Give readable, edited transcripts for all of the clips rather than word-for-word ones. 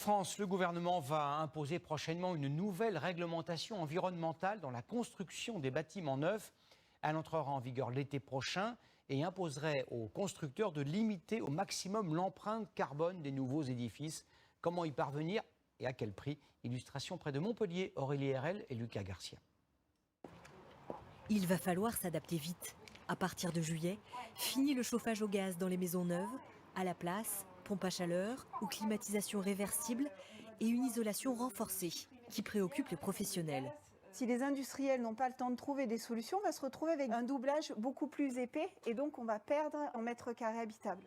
France, le gouvernement va imposer prochainement une nouvelle réglementation environnementale dans la construction des bâtiments neufs. Elle entrera en vigueur l'été prochain et imposerait aux constructeurs de limiter au maximum l'empreinte carbone des nouveaux édifices. Comment y parvenir et à quel prix? Illustration près de Montpellier, Aurélie RL et Lucas Garcia. Il va falloir s'adapter vite. À partir de juillet, fini le chauffage au gaz dans les maisons neuves. À la place, pompe à chaleur ou climatisation réversible et une isolation renforcée qui préoccupe les professionnels. Si les industriels n'ont pas le temps de trouver des solutions, on va se retrouver avec un doublage beaucoup plus épais et donc on va perdre en mètres carrés habitables.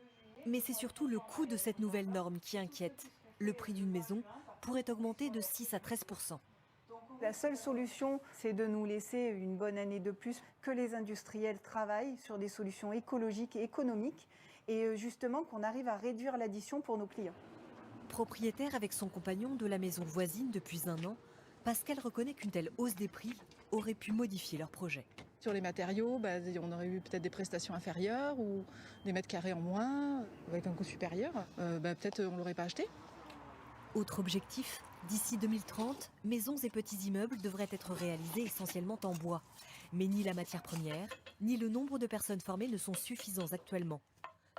Mais c'est surtout le coût de cette nouvelle norme qui inquiète. Le prix d'une maison pourrait augmenter de 6 à 13%. La seule solution, c'est de nous laisser une bonne année de plus, que les industriels travaillent sur des solutions écologiques et économiques et justement qu'on arrive à réduire l'addition pour nos clients. Propriétaire avec son compagnon de la maison voisine depuis un an, Pascal reconnaît qu'une telle hausse des prix aurait pu modifier leur projet. Sur les matériaux, on aurait eu peut-être des prestations inférieures ou des mètres carrés en moins, avec un coût supérieur. Peut-être on ne l'aurait pas acheté. Autre objectif, d'ici 2030, maisons et petits immeubles devraient être réalisés essentiellement en bois. Mais ni la matière première, ni le nombre de personnes formées ne sont suffisants actuellement.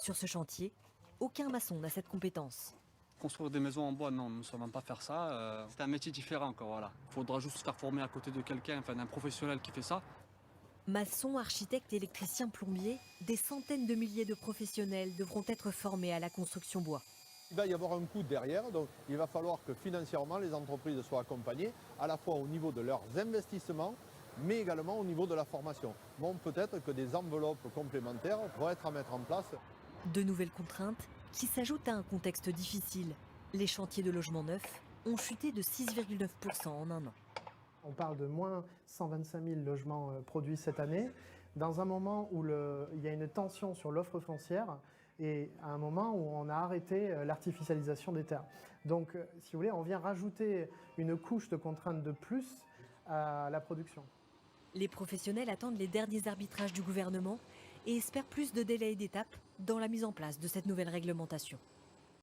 Sur ce chantier, aucun maçon n'a cette compétence. Construire des maisons en bois, non, nous ne savons pas faire ça. C'est un métier différent encore, voilà. Il faudra juste se faire former à côté de quelqu'un, d'un professionnel qui fait ça. Maçons, architectes, électriciens, plombiers, des centaines de milliers de professionnels devront être formés à la construction bois. Il va y avoir un coût derrière, donc il va falloir que financièrement les entreprises soient accompagnées, à la fois au niveau de leurs investissements, mais également au niveau de la formation. Bon, peut-être que des enveloppes complémentaires vont être à mettre en place. De nouvelles contraintes qui s'ajoutent à un contexte difficile. Les chantiers de logements neufs ont chuté de 6,9% en un an. On parle de moins 125 000 logements produits cette année, dans un moment où il y a une tension sur l'offre foncière et à un moment où on a arrêté l'artificialisation des terres. Donc, si vous voulez, on vient rajouter une couche de contraintes de plus à la production. Les professionnels attendent les derniers arbitrages du gouvernement et espèrent plus de délais et d'étapes dans la mise en place de cette nouvelle réglementation.